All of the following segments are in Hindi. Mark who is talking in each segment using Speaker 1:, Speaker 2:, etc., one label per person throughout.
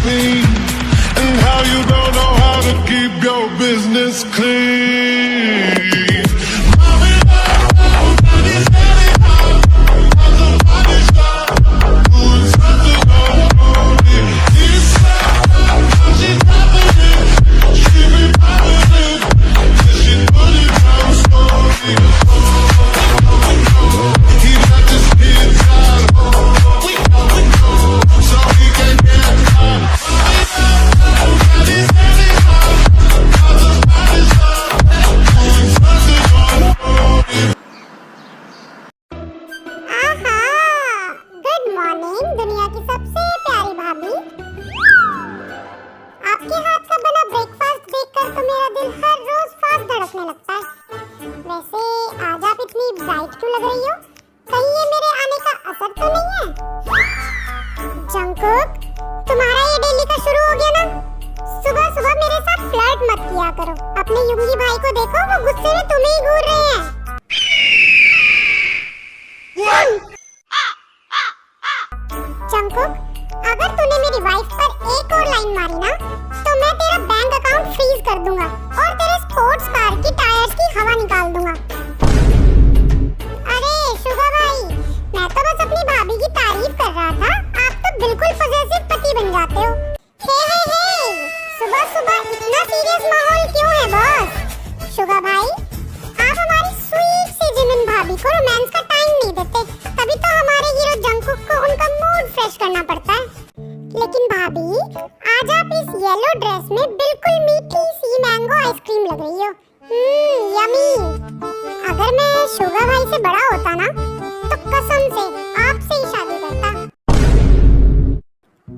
Speaker 1: clean, and how you don't know how to keep your business clean.
Speaker 2: दुनिया की सबसे प्यारी भाभी, आपके हाथ का बना ब्रेकफास्ट देखकर तो मेरा दिल हर रोज फास्ट धड़कने लगता है। वैसे आज आप इतनी ब्राइट क्यों लग रही हो? कहीं ये मेरे आने का असर तो नहीं है? जंगकुक, तुम्हारा ये डेली का शुरू हो गया ना? सुबह सुबह मेरे साथ फ्लर्ट मत किया करो। अपने युंगी भाई को देखो, वो गुस्से में तुम्हें ही घूर रहे हैं। जंगकुक, अगर तूने मेरी वाइफ पर एक और लाइन मारी ना, तो मैं तेरा बैंक अकाउंट फ्रीज कर दूंगा और तेरे स्पोर्ट्स कार की टायर्स की हवा निकाल दूंगा। अरे शुगा भाई, मैं तो बस अपनी भाभी की तारीफ कर रहा था। आप तो बिल्कुल पॉजेसिव पति बन जाते हो। हे, सुबह सुबह इतना सीरियस माहौल क्यों है बॉस? शुगा भाई, आप हमारी स्वीट सी जिमिन भाभी को रोमांस का टाइम नहीं देते, तभी तो हमारे हीरो जंगकुक को उनका मूड फ्रेश करना पड़ता है। लेकिन भाभी, आज आप इस येलो ड्रेस में बिल्कुल मीठी सी मैंगो आइसक्रीम लग रही हो। यमी। अगर मैं शुगा भाई से बड़ा होता ना, तो कसम से आपसे ही शादी करता।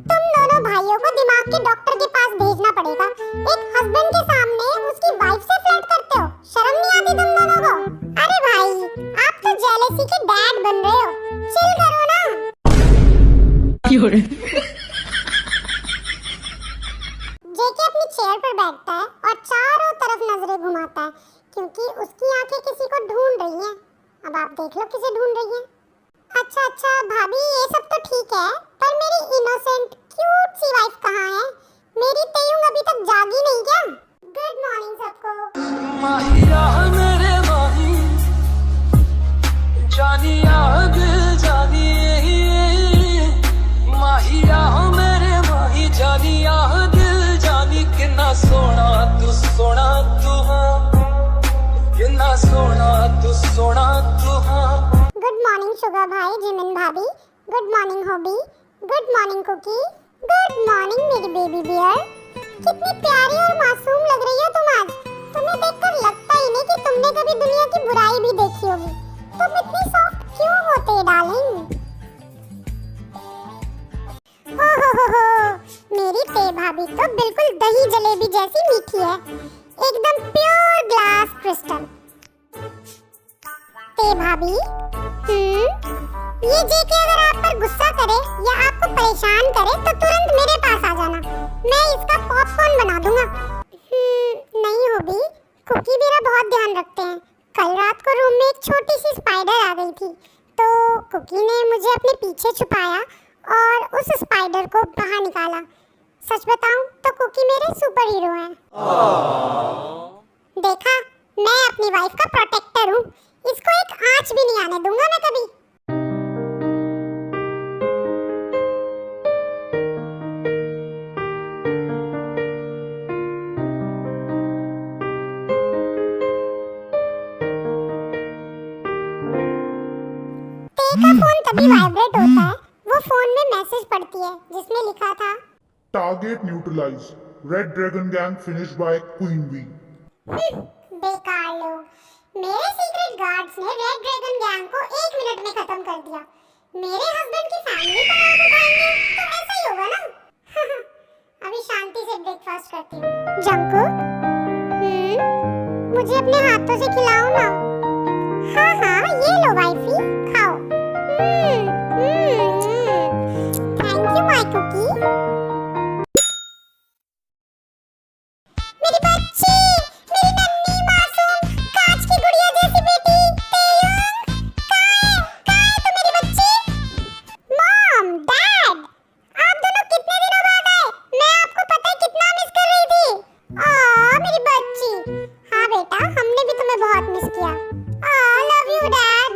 Speaker 2: तुम दोनों भाइयों को दिमाग के डॉक्टर के पास भेजना पड़ेगा। एक हस्बैंड के सामने उसकी वाइफ से फ्लर्ट करते हो, शर्म नहीं आती तुम दोनों को? अरे भाई, आप तो जेलसी के डैड बन रहे हो, चिल करो ना। जेके अपनी चेयर पर बैठता है और चारों तरफ नजरें घुमाता है, क्योंकि उसकी आंखें किसी को ढूंढ रही हैं। अब आप देख लो किसे ढूंढ रही हैं। अच्छा भाभी, ये सब तो ठीक है, पर मेरी इनोसेंट क्यूट सी वाइफ कहाँ है? मेरी तेयुंग अभी तक जागी नहीं क्या? गुड मॉर्निंग सबको।
Speaker 3: माहिया मेरे माही, जानिया दिल जानिए, माहिया मेरे माही, जानिया दिल जानी, कितना सोना तू हाँ, कितना सोना तू हाँ।
Speaker 2: गुड मॉर्निंग शुगा भाई, जिमिन भाभी। Good morning Hobi. Good morning Cookie. Good morning मेरी बेबी बियर। कितनी प्यारी और मासूम लग रही हो तुम आज। तुम्हें देखकर लगता ही नहीं कि तुमने कभी दुनिया की बुराई भी देखी होगी। तुम इतनी सॉफ्ट क्यों होते डार्लिंग? ओहो, मेरी ते भाभी तो बिल्कुल दही जलेबी जैसी मीठी है, एकदम प्योर ग्लास क्रिस्टल। ते भाभी, ये जेके अगर आप पर गुस्सा करे या आपको परेशान करे तो तुरंत मेरे पास आ जाना, मैं इसका पॉपकॉर्न बना दूंगा। नहीं होगी, कुकी मेरा बहुत ध्यान रखते हैं। कल रात को रूम में एक छोटी सी स्पाइडर आ गई थी, तो कुकी ने मुझे अपने पीछे छुपाया और उस स्पाइडर को बाहर निकाला। सच बताऊं तो कुकी मेरे सुपर हीरो हैं। देखा, मैं अपनी वाइफ का प्रोटेक्टर हूँ, इसको एक आंच भी नहीं आने दूंगा मैं कभी। का फोन तभी वाइब्रेट होता है, वो फोन में मैसेज पढ़ती है जिसमें लिखा था,
Speaker 4: target neutralise, red dragon gang finished by queen bee.
Speaker 2: बेकार लोग, मेरे सीक्रेट गार्ड्स ने रेड ड्रैगन गैंग को 1 मिनट में खत्म कर दिया। मेरे हस्बैंड की फैमिली पर आग उठाएंगे तो ऐसा ही होगा ना। अभी शांति से ब्रेकफास्ट करती हूँ। जंगकुक, मुझे अपने हाथों से खिलाओ ना। हाँ, ये लो वाइफी, खाओ। Thank you my cookie. मेरी बच्ची, मेरी नन्ही मासूम कांच की गुड़िया जैसी बेटी तेयुंग, कहाँ है तो मेरी बच्ची? मॉम, डैड, आप दोनों कितने दिनों बाद आए? हमने भी तुम्हें बहुत मिस किया। Love you dad,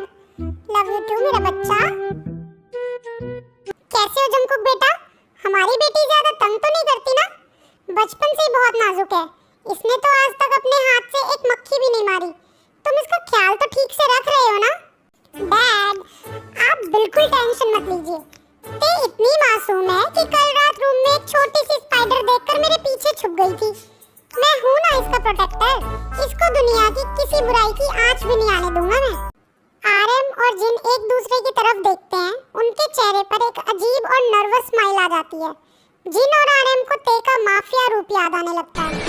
Speaker 2: love you too मेरा बच्चा। कैसे हो जंकुक बेटा? हमारी बेटी ज्यादा तंग तो नहीं करती ना? बचपन से ही बहुत नाजुक है, इसने तो आज तक अपने हाथ से एक मक्खी भी नहीं मारी। तुम इसका ख्याल तो ठीक से रख रहे हो ना? डैड, आप बिल्कुल टेंशन मत लीजिए। ये इतनी मासूम है कि कल रात रूम में एक छोटी सी स्पाइडर देखकर मेरे पीछे छुप गई थी। मैं हूँ ना इसका प्रोटेक्टर, इसको दुनिया की किसी बुराई की आंच भी नहीं आने दूंगा मैं। आरएम और जिन एक दूसरे की तरफ देखते हैं, उनके चेहरे पर एक अजीब और नर्वस स्माइल आ जाती है। जिन और आरएम को ते का माफिया रूप याद आने लगता है।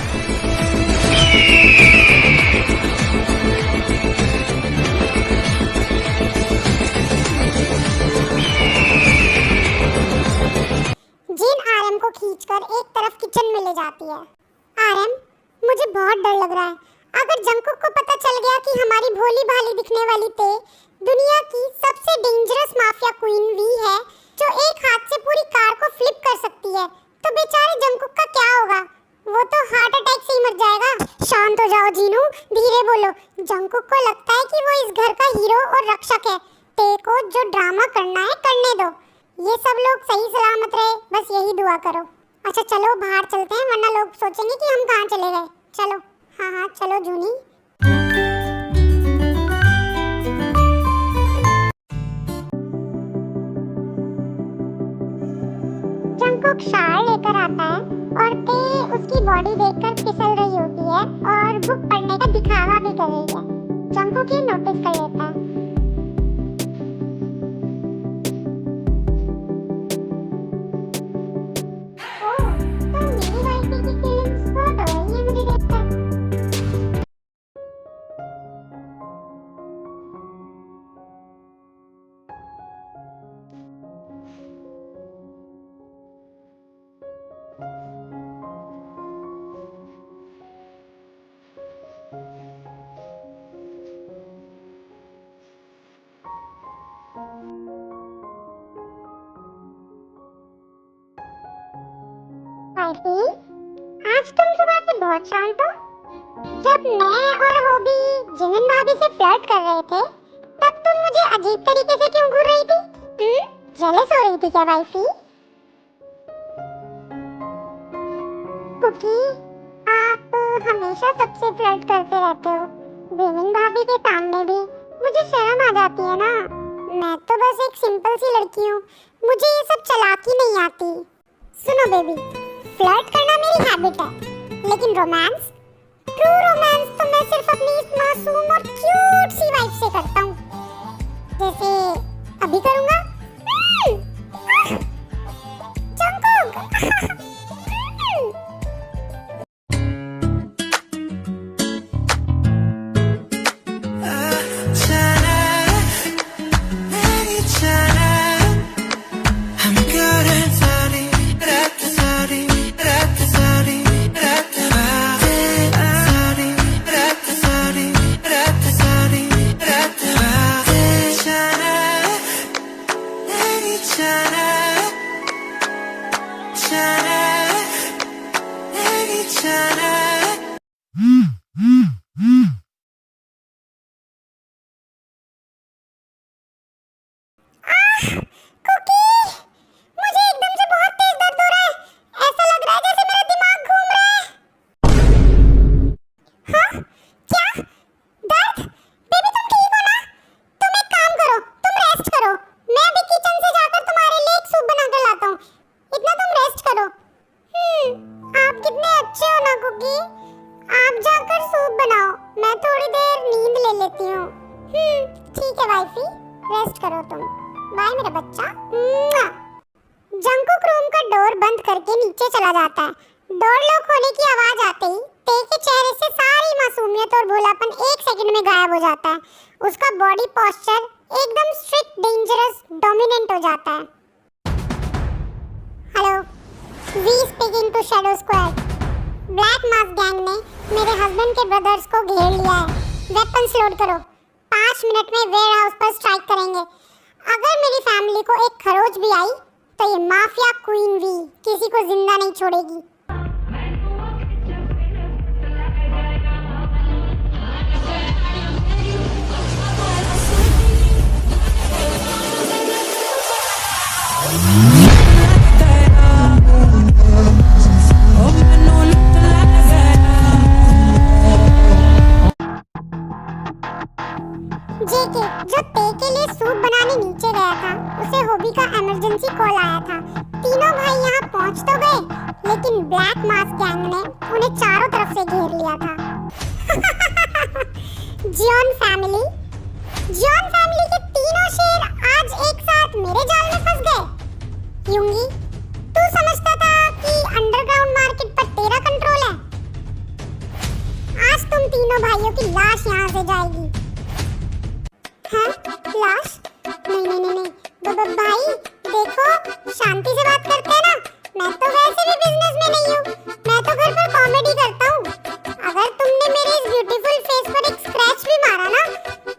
Speaker 2: जिन आरएम को खींचकर एक तरफ किचन में ले जाती है। आरएम, मुझे बहुत डर लग रहा है। अगर जंकुक को पता चल गया कि हमारी भोली भाली दिखने वाली ते दुनिया की सबसे डेंजरस माफिया क्वीन वी है, जो एक हाथ से पूरी कार को फ्लिप कर सकती है, तो बेचारे जंकुक का क्या होगा? वो तो हार्ट अटैक से ही मर जाएगा। शांत हो जाओ जीनू, धीरे बोलो। जंकुक को लगता है कि वो इस घर का हीरो और रक्षक है। ते को जो ड्रामा करना है करने दो। ये सब लोग सही सलामत रहे, बस यही दुआ करो। अच्छा चलो बाहर चलते हैं, वरना लोग सोचेंगे कि हम कहाँ चले गए। चलो। हाँ चलो जूनी। जंकुक शाल लेकर आता है और ते उसकी बॉडी देखकर फिसल रही होती है और बुक पढ़ने का दिखावा भी कर रही है। जंकुक ये नोटिस कर लेता है। वाइफी, आज तुम सुबह से बहुत शांत हो। जब मैं और वो भी जिमिन भाभी से फ्लर्ट कर रहे थे, तब तुम मुझे अजीब तरीके से क्यों घूर रही थी? जेलस हो रही थी क्या वाइफी? कुकी, आप हमेशा सबसे फ्लर्ट करते रहते हो। जिमिन भाभी के सामने भी मुझे शर्म आ जाती है ना। मैं तो बस एक सिंपल सी लड़की हूँ, मुझे ये सब चालाकी नहीं आती। सुनो बेबी, फ्लर्ट करना मेरी हैबिट है, लेकिन रोमांस, ट्रू रोमांस तो मैं सिर्फ अपनी इस मासूम और क्यूट सी वाइफ से करता हूँ, जैसे अभी करूँगा। जंकुक। ठीक है वाइफी, रेस्ट करो तुम। बाय मेरा बच्चा। जंकुक रूम का डोर बंद करके नीचे चला जाता है। डोर लॉक होने की आवाज आते ही ते के चेहरे से सारी मासूमियत और भोलापन एक सेकंड में गायब हो जाता है। उसका बॉडी पोस्चर एकदम स्ट्रिक्ट, डेंजरस, डोमिनेंट हो जाता है। Hello, we speaking to shadow squad. Black mask gang ने मेरे हस्बैंड के ब्रदर्स को घेर लिया है। वेपन्स लोड करो। 5 मिनट में वेयर हाउस पर स्ट्राइक करेंगे। अगर मेरी फैमिली को एक खरोच भी आई तो ये माफिया क्वीन वी किसी को जिंदा नहीं छोड़ेगी। जेके जो ते के लिए सूप बनाने नीचे गया था, उसे हॉबी का इमरजेंसी कॉल आया था। तीनों भाई यहाँ पहुँच तो गए, लेकिन ब्लैक मास्क गैंग ने उन्हें चारों तरफ से घेर लिया था। जॉन फैमिली के तीनों शेर आज एक साथ मेरे जाल में फंस गए। यूंगी, तू समझता था कि अंडरग्राउंड मार्केट पर तेरा कंट्रोल है। आज तुम तीनों भाइयों की लाश यहाँ से जाएगी। हाँ, लाश? नहीं। भाई देखो, शांति से बात करते हैं ना। मैं तो वैसे भी बिजनेस में नहीं हूँ, मैं तो घर पर कॉमेडी करता हूँ। अगर तुमने मेरे इस ब्यूटीफुल फेस पर एक स्क्रैच भी मारा ना,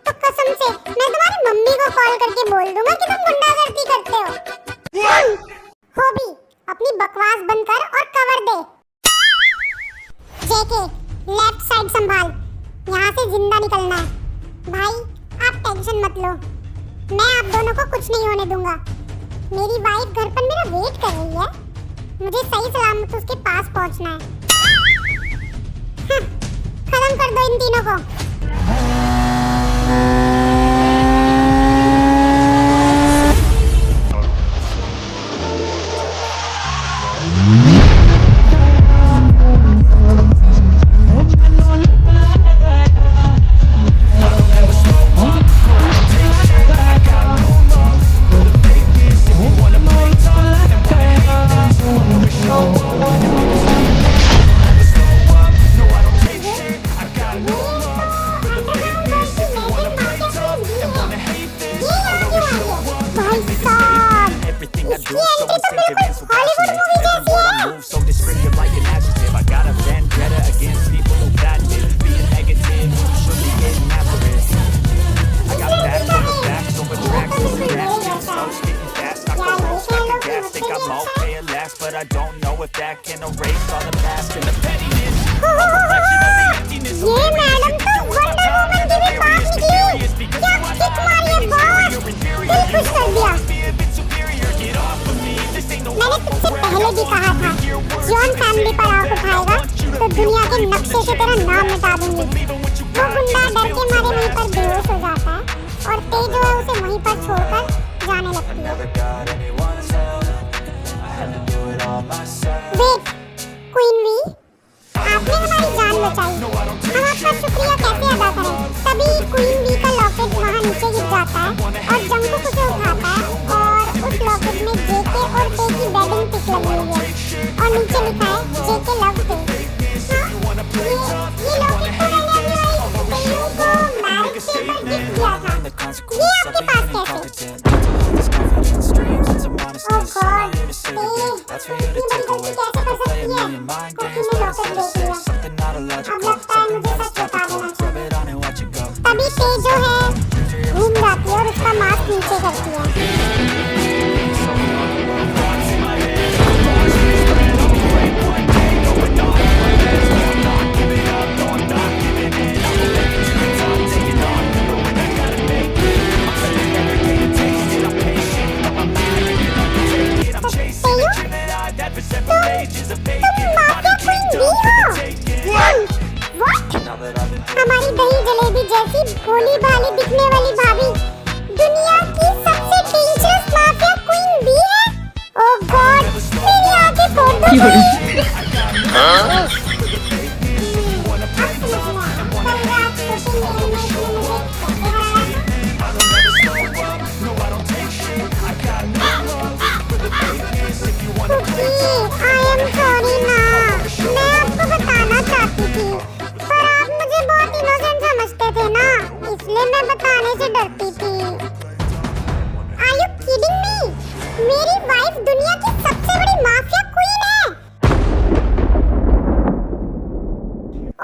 Speaker 2: तो कसम से मैं तुम्हारी मम्मी को कॉल करके बोल दूंगा कि तुम गुंडागर्दी करते हो। हॉबी, अपनी बकवास बंद कर और कवर दे। जेके, लेफ्ट साइड संभाल, यहाँ से जिंदा निकलना है। भाई आप टेंशन मत लो, मैं आप दोनों को कुछ नहीं होने दूंगा। मेरी वाइफ घर पर मेरा वेट कर रही है, मुझे सही सलामत उसके पास पहुंचना है। खत्म कर दो इन तीनों को।
Speaker 5: But I don't know if that can erase all the past and the pettiness. Reflection of the emptiness.
Speaker 2: ये मैडम तो वंडर वुमन की भी बात निकली। क्या किक मारी है बॉस, दिल खुश कर दिया। मैंने तुझसे पहले भी कहा था, जॉन फैमिली पर आँख उठाएगा तो दुनिया के नक्शे से तेरा नाम मिटा दूंगी। वो गुंडा डर के मारे वहीं पर बेहोश हो जाता है और ते जो है उसे वहीं पर छोड़कर जाने लगती है। वेट, क्वीन वी, आपने हमारी जान बचाई। हम आपका शुक्रिया कैसे अदा करें? तभी क्वीन वी का लॉकेट वहाँ नीचे गिर जाता है और जंगकुक उसे उठाता है और उस लॉकेट में जेके और ते की वेडिंग पिक लगी हुई है और नीचे लिखा है जेके लव ते। ये लॉकेट तो मैंने अपनी तेयू को मैरिज डे पर गिफ्ट दिया था। ये आपके पास कैसे? ओह God,
Speaker 5: That's for you to take away. I could play a million mind games, but instead I say something not illogical, something that is typical. Rub it on and watch it go.
Speaker 2: तभी ते जो है घूम जाती है और उसका मास्क नीचे करती है। हमारी दही जलेबी जैसी भोली भाली दिखने वाली भाभी दुनिया की सबसे डेंजरस माफिया क्वीन भी है। ओह गॉड, मेरी आंखें फोड़ दो। इसलिए मैं बताने से डरती थी। Are you kidding me? मेरी वाइफ दुनिया की सबसे बड़ी माफिया क्वीन है।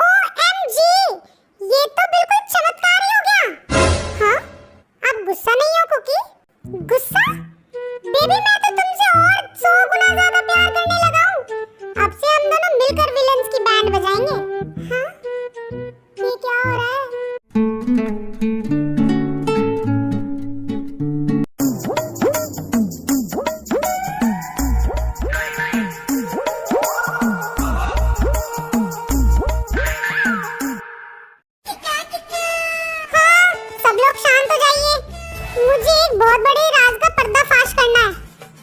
Speaker 2: OMG, ये तो बिल्कुल चमत्कार ही हो गया। हाँ, आप गुस्सा नहीं हो कुकी? गुस्सा? बेबी मैं तो तुमसे और 100 गुना ज्यादा प्यार करने लगा हूँ। अब से हम दोनों मिलकर विलेंस की बैंड बजाएंगे। हाँ? ये क्या हो रहा है? बहुत बड़े राज का पर्दाफाश करना है।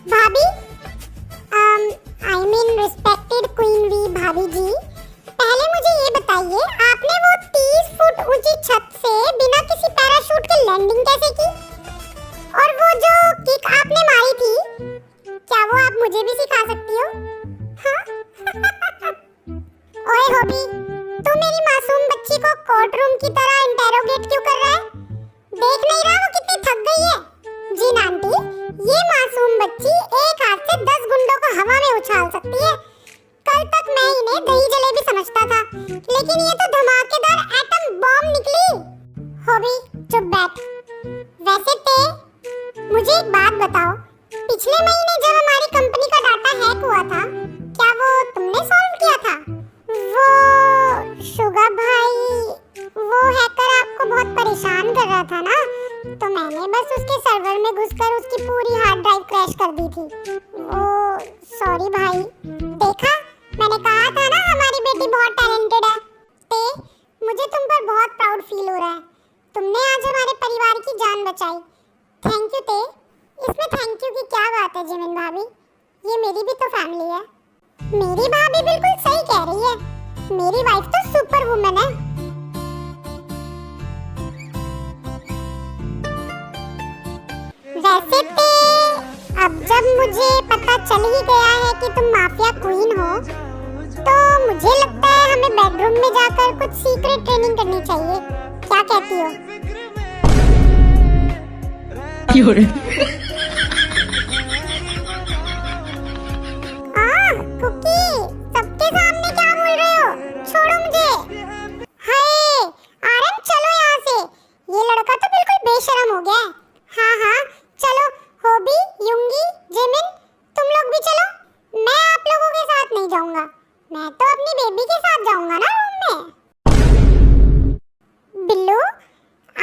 Speaker 2: भाभी, I mean respected queen V भाभी जी, पहले मुझे ये बताइए, आपने वो 30 फुट ऊंची छत से बिना किसी पैराशूट के लैंडिंग कैसे की? और वो जो किक आपने मारी थी, क्या वो आप मुझे भी सिखा सकती हो? हाँ? ओए हॉबी, तू मेरी मासूम बच्ची को कोर्ट रूम की तरह इंटेरोगेट क्यों कर रहा है? देख नहीं रहा वो कितनी थक गई है? जी आंटी, ये मासूम बच्ची एक हाथ से 10 गुंडों को हवा में उछाल सकती है। कल तक मैं इन्हें दही जलेबी समझता था, लेकिन ये तो धमाकेदार एटम बॉम्ब निकली। हॉबी, चुप बैठ। वैसे ते मुझे एक बात बताओ, पिछले महीने जब हमारी कंपनी का डाटा हैक हुआ था, क्या वो तुमने सॉल्व किया था? वो शुगर भाई, वो हैकर आपको बहुत परेशान कर रहा था ना, तो मैंने बस उसके सर्वर में घुसकर उसकी पूरी हार्ड ड्राइव क्रैश कर दी थी। वो सॉरी भाई। देखा, मैंने कहा था ना हमारी बेटी बहुत टैलेंटेड है। ते, मुझे तुम पर बहुत प्राउड फील हो रहा है। तुमने आज हमारे परिवार की जान बचाई। थैंक यू ते। इसमें थैंक यू की क्या बात है जिमिन भाभी, ये मेरी भी तो फैमिली है। मेरी भाभी बिल्कुल सही कह रही है, मेरी वाइफ तो सुपर वुमन है। वैसे ते अब जब मुझे पता चल ही गया है कि तुम माफिया क्वीन हो, तो मुझे लगता है हमें बेडरूम में जाकर कुछ सीक्रेट ट्रेनिंग करनी चाहिए। क्या कहती हो? कुकी, सबके सामने क्या बोल रहे हो? छोड़ो मुझे। हाय आरम, चलो यहाँ से। ये लड़का तो बिल्कुल बेशर्म हो गया है। हाँ हाँ चलो, हॉबी, युंगी, जिमिन, तुम लोग भी चलो। मैं आप लोगों के साथ नहीं जाऊंगा, मैं तो अपनी बेबी के साथ जाऊंगा ना रूम में। बिल्लू,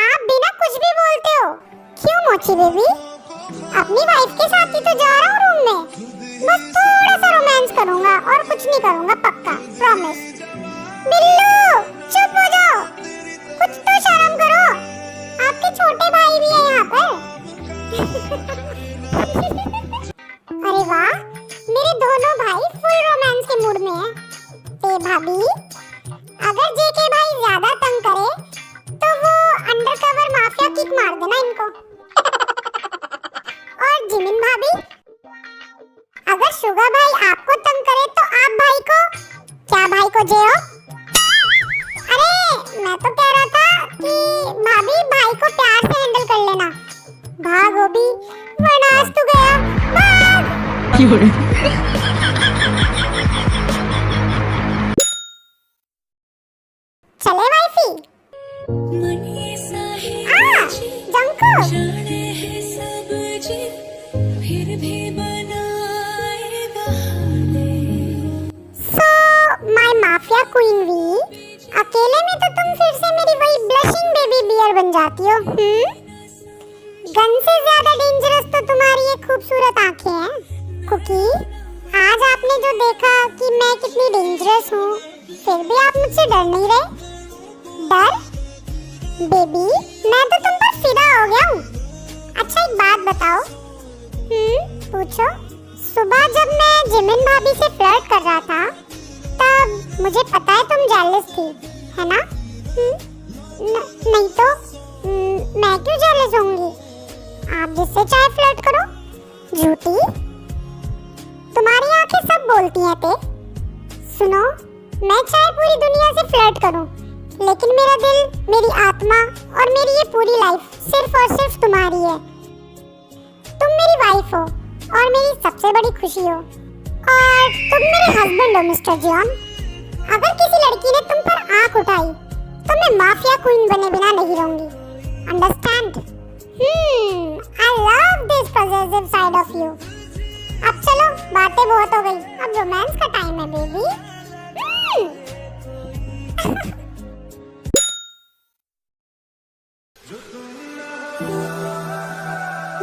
Speaker 2: आप बिना कुछ भी बोलते हो। क्यों मोची बेबी? अपनी वाइफ के साथ ही तो जा रहा हूँ रूम में। बस थोड़ा सा रोमांस करूंगा और कुछ नहीं करूंगा, पक्का, प्रॉमिस। बिल्लू, चुप हो जाओ, कुछ तो शर्म करो। आपके छोटे भाई भी हैं यहाँ पर। अरे वाह, मेरे दोनों भाई फुल रोमांस के मूड में हैं। ते भाभी, अगर जेके भाई ज्यादा तंग करे तो वो अंडरकवर माफिया किक मार देना इनको। और जिमिन भाभी, अगर शुगर भाई आपको तंग करे तो आप भाई को, क्या भाई को जेओ? अरे मैं तो कह रहा था कि भाभी भाई को प्यार से हैंडल कर लेना। भाग हॉबी, वरना आज तू गया, भाग। चले वाइफी। जंको, माय माफिया क्वीन वी, अकेले में तो तुम फिर से मेरी वही ब्लशिंग बेबी बियर बन जाती हो। गन से ज्यादा डेंजरस तो तुम्हारी ये खूबसूरत आंखें हैं। कुकी, आज आपने जो देखा कि मैं कितनी डेंजरस हूँ, फिर भी आप मुझसे डर नहीं रहे। डर? बेबी, मैं तो तुम पर फिदा हो गया हूँ। अच्छा एक बात बताओ। पूछो। सुबह जब मैं जिमिन भाभी से फ्लर्ट कर रहा था, तब मुझे पता है तुम जेलस थी, है ना? नहीं तो मैं क्यों जेलस होंगी? आप जिससे चाहे फ्लर्ट करो। झूठी, तुम्हारी आंखें सब बोलती हैं ते। सुनो, मैं चाहे पूरी दुनिया से फ्लर्ट करूं, लेकिन मेरा दिल, मेरी आत्मा और मेरी ये पूरी लाइफ सिर्फ और सिर्फ तुम्हारी है। तुम मेरी वाइफ हो और मेरी सबसे बड़ी खुशी हो, और तुम मेरे हस्बैंड हो मिस्टर जॉन। अगर किसी लड़की ने तुम पर आंख उठाई तो मैं माफिया क्वीन बने बिना नहीं रहूंगी। Understand? I love this positive side of you. अब चलो, बातें बहुत हो गई, अब रोमांस का टाइम है बेबी।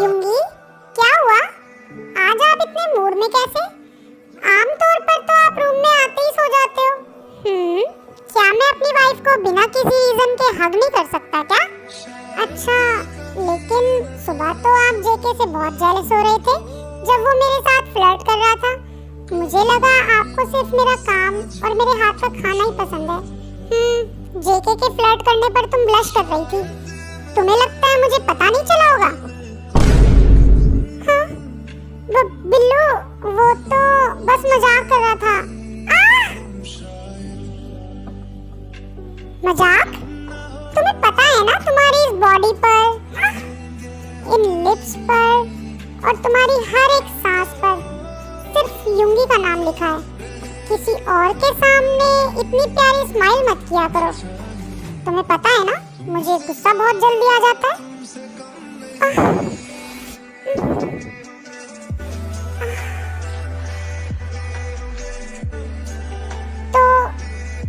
Speaker 2: युंगी, क्या हुआ? आज आप इतने मूड में कैसे? आमतौर पर तो आप रूम में आते ही सो जाते हो। क्या मैं अपनी वाइफ को बिना किसी रीजन के हग नहीं कर सकता क्या? अच्छा, लेकिन सुबह तो आप जेके से बहुत जेलस हो रहे थे जब वो मेरे साथ फ्लर्ट कर रहा था। मुझे लगा आपको सिर्फ मेरा काम और मेरे हाथ का खाना ही पसंद है। जेके के फ्लर्ट करने पर तुम ब्लश कर रही थी। तुम्हें लगता है मुझे पता नहीं चला होगा? हाँ, बिल्लू वो तो बस मजाक कर रहा था। मजाक? तुम्हें पता है ना तुम्हारी इस बॉडी पर, इन लिप्स पर और तुम्हारी हर एक सांस पर सिर्फ युंगी का नाम लिखा है। किसी और के सामने इतनी प्यारी स्माइल मत किया करो। तुम्हें पता है ना मुझे गुस्सा बहुत जल्दी आ जाता है।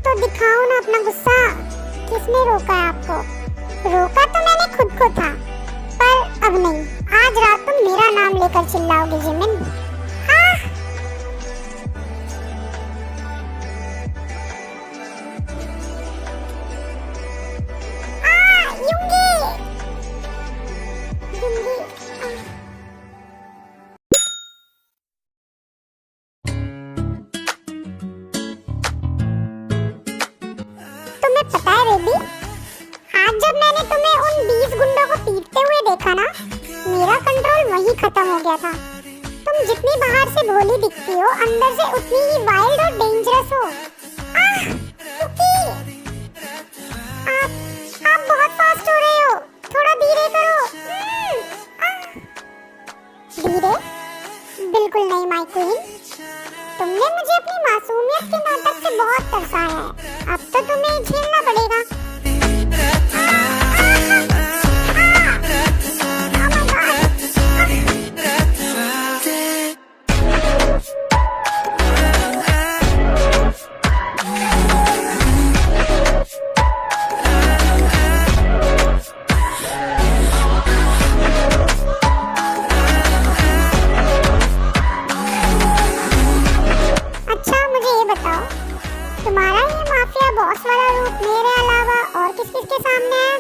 Speaker 2: तो दिखाओ ना अपना गुस्सा। किसने रोका है आपको? रोका तो मैंने खुद को था, पर अब नहीं। आज रात तुम मेरा नाम लेकर चिल्लाओगे जिमिन। पता है बेबी, आज जब मैंने तुम्हें उन 20 गुंडों को पीटते हुए देखा ना, मेरा कंट्रोल वहीं खत्म हो गया था। तुम जितनी बाहर से भोली दिखती हो, अंदर से उतनी ही वाइल्ड और डेंजरस हो। आप बहुत फास्ट हो रहे हो, थोड़ा धीरे करो। धीरे? बिल्कुल नहीं माय क्वीन। तुमने मुझे अपनी मासूमियत के नाटक से बहुत तरसाया है। अब तो तुम्हें झेलना पड़ेगा। तुम्हारा ये माफिया बॉस वाला रूप मेरे अलावा और किस-किस के सामने है?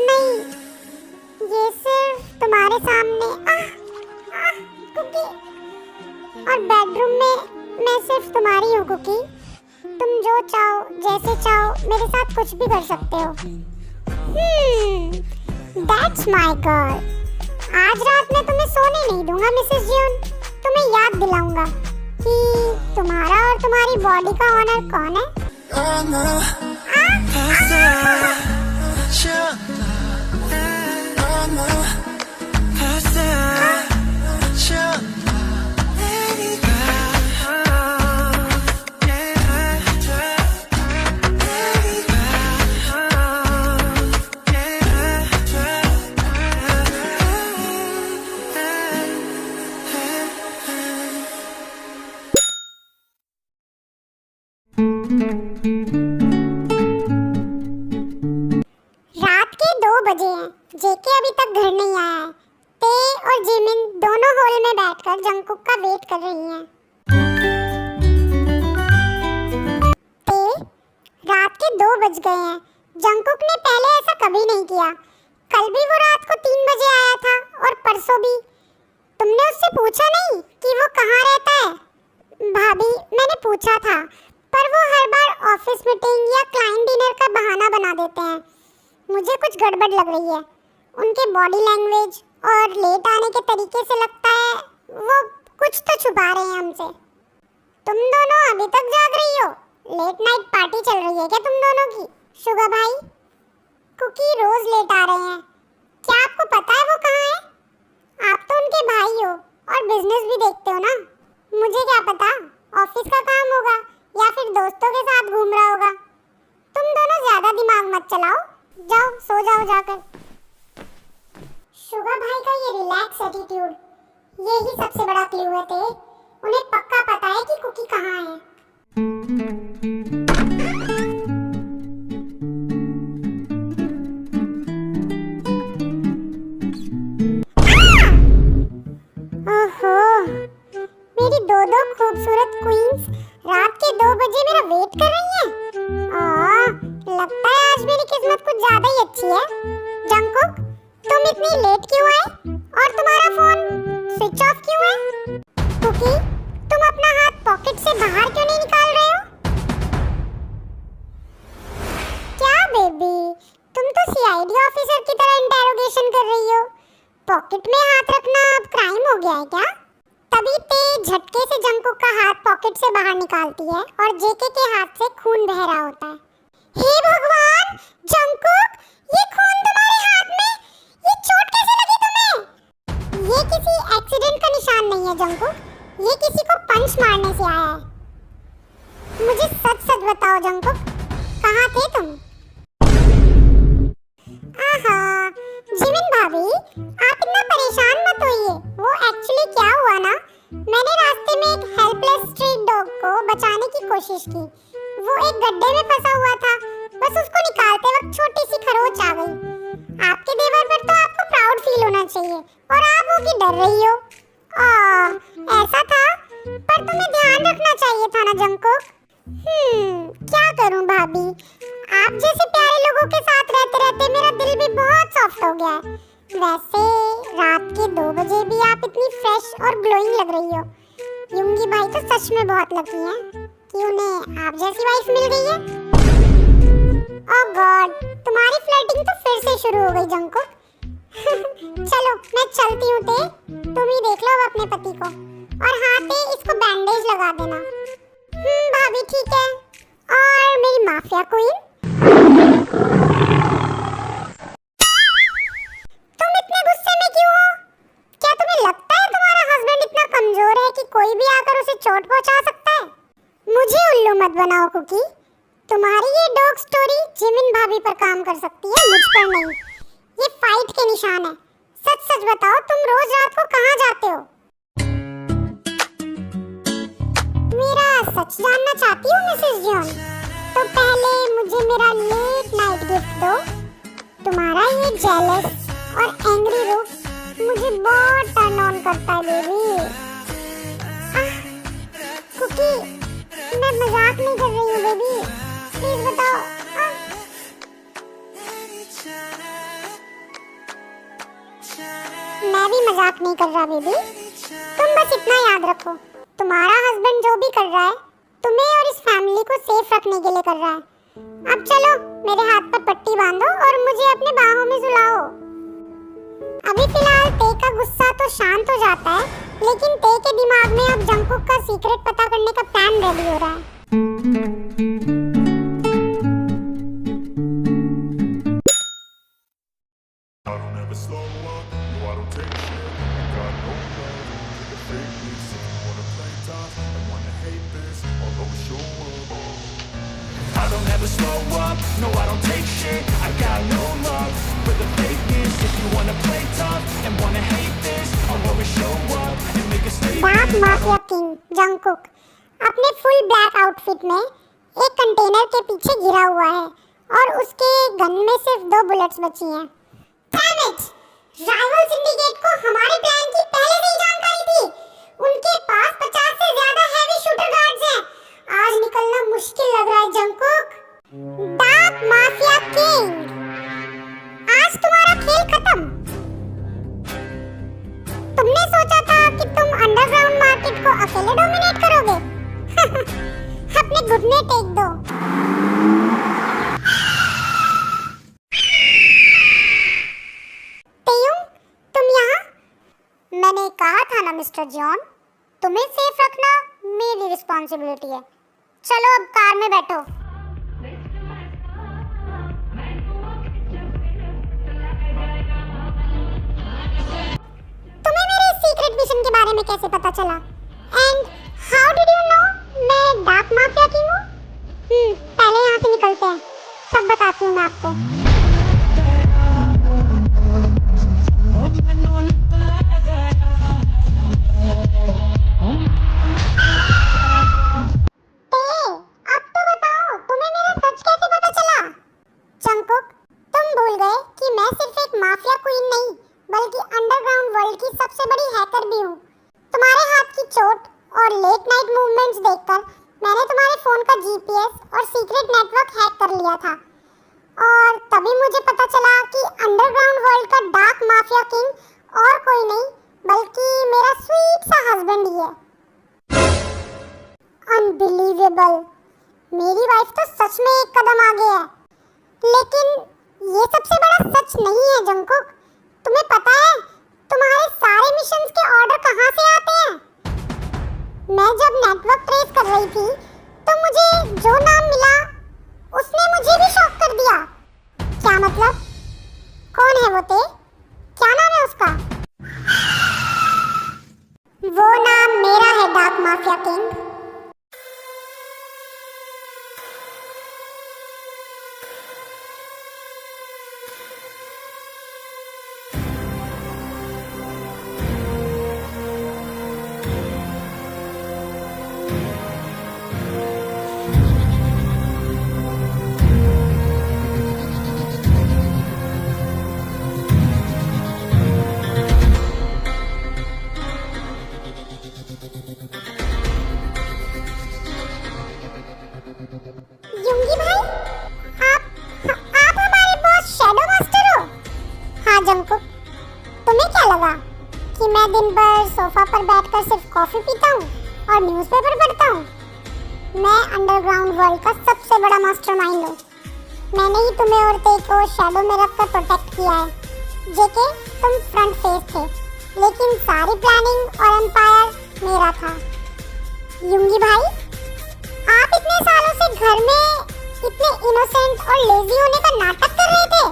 Speaker 2: नहीं, ये सिर्फ तुम्हारे सामने। कुकी। और बेडरूम में मैं सिर्फ तुम्हारी हूँ कुकी। तुम जो चाहो, जैसे चाहो, मेरे साथ कुछ भी कर सकते हो। That's my girl। आज रात मैं तुम्हें सोने नहीं दूंगा मिसेस जून। तुम्हें याद दिलाऊंगा कि तुम्हारा और तुम्हारी बॉडी का ऑनर कौन है? रात के 2 बजे हैं। जेके अभी तक घर नहीं आया है। ते और जिमिन दोनों हॉल में बैठकर जंगकुक का वेट कर रही हैं। ते, रात के 2 बज गए हैं। जंगकुक ने पहले ऐसा कभी नहीं किया। कल भी वो रात को 3 बजे आया था और परसों भी। तुमने उससे पूछा नहीं कि वो कहाँ रहता है? भाभी, मैंने पूछा था, पर वो हर बार ऑफिस मीटिंग या क्लाइंट डिनर का बहाना बना देते हैं। मुझे कुछ गड़बड़ लग रही है। उनके बॉडी लैंग्वेज और लेट आने के तरीके से लगता है वो कुछ तो छुपा रहे हैं हमसे। तुम दोनों अभी तक जाग रही हो? लेट नाइट पार्टी चल रही है क्या तुम दोनों की? शुगा भाई, कुकी रोज लेट आ रहे हैं। क्या आपको पता है वो कहाँ है? आप तो उनके भाई हो और बिजनेस भी देखते हो ना। मुझे क्या पता, ऑफिस का काम होगा या फिर दोस्तों के साथ घूम रहा होगा। तुम दोनों ज्यादा दिमाग मत चलाओ, जाओ सो जाओ जाकर। शुगर भाई का ये रिलैक्स एटीट्यूड, ये ही सबसे बड़ा क्लू है। थे उन्हें पक्का पता है कि कुकी कहाँ है। ओहो, मेरी दो खूबसूरत क्वींस रात के 2 बजे मेरा वेट कर रही हैं। लगता है आज मेरी किस्मत कुछ ज्यादा ही अच्छी है। जंगकुक, तुम इतनी लेट क्यों आए? और तुम्हारा फोन स्विच ऑफ क्यों है? कुकी, तुम अपना हाथ पॉकेट से बाहर क्यों नहीं निकाल रहे हो? क्या बेबी, तुम तो सीआईडी ऑफिसर की तरह इंटेरोगेशन कर रही हो। पॉकेट में हाथ रखना अब क्राइम हो गया है क्या? तभी तेज झटके से जंकुक का हाथ पॉकेट से बाहर निकालती है और जेके के हाथ से खून बह रहा होता है। हे भगवान, जंकुक, ये खून तुम्हारे हाथ में, ये चोट कैसे लगी तुम्हें? ये किसी एक्सीडेंट का निशान नहीं है जंकुक, ये किसी को पंच मारने से आया है। मुझे सच सच बताओ जंकुक, कहाँ थे तुम? आहा, जिमिन भाभी, आप इतना परेशान मत होइए। वो एक्चुअली क्या हुआ ना, मैंने रास्ते में एक हेल्पलेस स्ट्रीट डॉग को बचाने की कोशिश की। वो एक गड्ढे में फंसा हुआ था, बस उसको निकालते वक्त छोटी सी खरोंच आ गई। आपके देवर पर तो आपको प्राउड फील होना चाहिए और आप वो की डर रही हो। ऐसा था, पर तुम्हें ध्यान रखना चाहिए था ना जंकुक। क्या करूं भाभी, आप जैसे प्यारे लोगों के साथ रहते रहते मेरा दिल भी बहुत सॉफ्ट हो गया है। वैसे रात के 2 बजे भी आप इतनी फ्रेश और ग्लोइंग लग रही हो। युंगी भाई तो सच में बहुत लकी हैं कि उन्हें आप जैसी वाइफ मिल गई है। ओह गॉड, तुम्हारी फ्लर्टिंग तो फिर से शुरू हो गई जंकुक। चलो मैं चलती हूँ ते, तुम ही देख लो अब अपने पति को। और हाँ ते, इसको बैंडेज लगा देना। भाभी ठीक है। और मेरी माफिया क्वीन, तुम इतने गुस्से में क्यों हो? क्या तुम्हें लगता है तुम्हारा हस्बैंड इतना कमजोर है कि कोई भी आकर उसे चोट पहुंचा सकता है? मुझे उल्लू मत बनाओ कुकी, तुम्हारी ये डॉग स्टोरी जिमिन भाभी पर काम कर सकती है, मुझ पर नहीं। ये फाइट के निशान है। सच सच बताओ, तुम रोज रात को कहाँ जाते हो? मेरा सच जानना चाहती हूँ मिसेस जॉन? तो पहले मुझे मेरा लेट नाइट गिफ्ट दो। तुम्हारा ये जेलस और एंग्री रूप मुझे बहुत टर्न ऑन करता है बेबी। कुकी, मैं मजाक नहीं कर रही हूँ बेबी, प्लीज बताओ। मैं भी मजाक नहीं कर रहा बेबी, तुम बस इतना याद रखो, तुम्हारा हस्बैंड जो भी कर रहा है तुम्हें और इस फैमिली को सेफ रखने के लिए कर रहा है। अब चलो मेरे हाथ पर पट्टी बांधो और मुझे अपने बाहों में सुलाओ। अभी फिलहाल ते का गुस्सा तो शांत हो जाता है, लेकिन ते के दिमाग में अब जंकुक का सीक्रेट पता करने का प्लान रेडी हो रहा है।
Speaker 4: I don't ever slow up, no I don't take shit. I got no love for the fakeness. If you wanna play tough and wanna hate this, I'll always show up.
Speaker 5: I don't ever slow up, no I don't take shit. I got no love for the fakeness. If you wanna play tough and wanna hate this, I'll always show up and make a statement.
Speaker 2: Dark mafia king Jungkook अपने फुल ब्लैक आउटफिट में एक कंटेनर के पीछे गिरा हुआ है और उसके गन में सिर्फ 2 बुलेट्स बची हैं। Damn it! राइवल सिंडिकेट को हमारे प्लान की पहले से ही जानकारी थी। उनके पास 50 से ज्यादा हैवी शूटर गार्ड्स हैं। आज निकलना मुश्किल लग रहा है जंकुक। डार्क माफिया किंग, आज तुम्हारा खेल खत्म। तुमने सोचा था कि तुम अंडरग्राउंड मार्केट को अकेले डोमिनेट करोगे। अपने घुटने टेक दो। मैंने कहा था ना मिस्टर जॉन, तुम्हें सेफ रखना मेरी रिस्पॉन्सिबिलिटी है। चलो अब कार में बैठो। तुम्हें मेरे सीक्रेट मिशन के बारे में कैसे पता चला? And how did you know मैं डार्क माफिया किंग हूँ? पहले यहाँ से निकलते हैं, सब बताती हूँ मैं आपको। और तभी मुझे पता चला कि अंडरग्राउंड वर्ल्ड का डार्क माफिया किंग और कोई नहीं बल्कि मेरा स्वीट सा हस्बैंड ही है। अनबिलीवेबल, मेरी वाइफ तो सच में एक कदम आगे है। लेकिन ये सबसे बड़ा सच नहीं है जंकुक। तुम्हें पता है तुम्हारे सारे मिशंस के ऑर्डर कहाँ से आते हैं? मैं जब नेटवर्क ट्रेस कर रही थी तो मुझे जो नाम मिला उसने मुझे भी शॉक कर दिया। क्या मतलब? कौन है वो ते? क्या नाम है उसका? वो नाम मेरा है डार्क माफिया किंग। युंगी भाई, आप हमारे बॉस शैडो मास्टर हो? हाँ जंकुक, तुम्हें क्या लगा कि मैं दिन भर सोफा पर बैठकर सिर्फ कॉफी पीता हूँ और न्यूज़पेपर पढ़ता हूँ? मैं अंडरग्राउंड वर्ल्ड का सबसे बड़ा मास्टरमाइंड हूँ। मैंने ही तुम्हें और ते को शैडो में रखकर प्रोटेक्ट किया है। जेके, तुम फ्रंट फेस थे, लेकिन सारी प्लानिंग और एम्पायर मेरा था। युंगी भाई, आप इतने सालों से घर में इतने इनोसेंट और लेजी होने का नाटक कर रहे थे।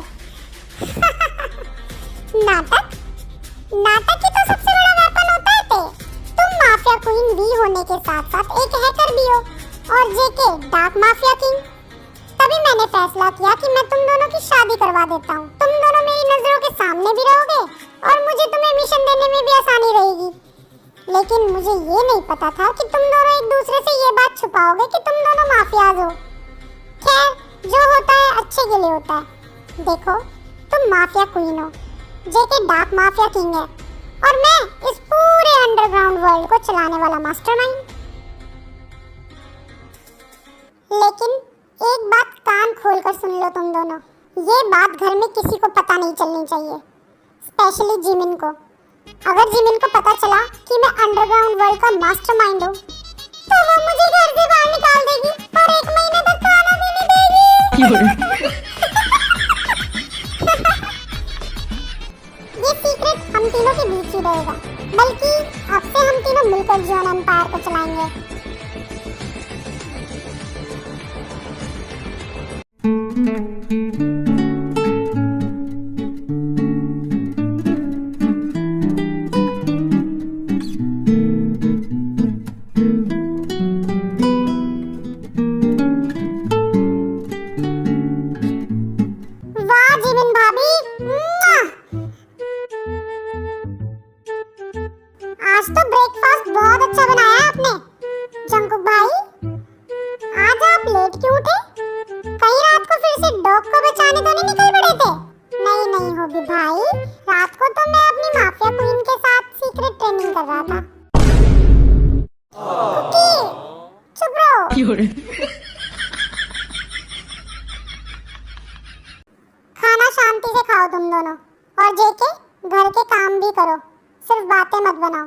Speaker 2: नाटक? नाटक ही तो सबसे बड़ा वेपन होता है ते। तुम माफिया क्वीन वी होने के साथ साथ एक हैकर भी हो और जेके डार्क माफिया किंग। तभी मैंने फैसला किया कि मैं तुम दोनों की शादी करवा देता हूँ। तुम दोनों मेरी नजरों के सामने भी रहोगे और मुझे तुम्हें मिशन देने में भी आसानी रहेगी। लेकिन मुझे ये नहीं पता था कि तुम दोनों एक दूसरे से ये बात छुपाओगे कि तुम दोनों माफियाज हो। खैर, जो होता है अच्छे के लिए होता है। देखो, तुम माफिया क्वीन हो, जेके डार्क माफिया किंग है और मैं इस पूरे अंडरग्राउंड वर्ल्ड को चलाने वाला मास्टरमाइंड। लेकिन एक बात कान खोलकर सुन लो तुम दोनों, ये बात घर में किसी को पता नहीं चलनी चाहिए, स्पेशली जिमिन को। अगर जिमिन को पता चला कि मैं अंडरग्राउंड वर्ल्ड का मास्टरमाइंड हूँ तो वो मुझे घर से बाहर निकाल देगी और 1 महीने तक खाना भी नहीं देगी। ये सीक्रेट हम तीनों के बीच ही रहेगा, बल्कि अब से हम तीनों मिलकर जियोन एम्पायर को चलाएंगे। आज तो ब्रेकफास्ट बहुत अच्छा बनाया है आपने। जंकुक भाई, आज आप लेट क्यों उठे? कहीं रात को फिर से डॉग को बचाने तो नहीं निकल पड़े थे? नहीं होगी भाई, रात को तो मैं अपनी माफिया क्वीन के साथ सीक्रेट ट्रेनिंग कर रहा था। कुकी, चुप रहो। खाना शांति से खाओ तुम दोनों, और जेके घर के काम भी करो, सिर्फ बातें मत बनाओ।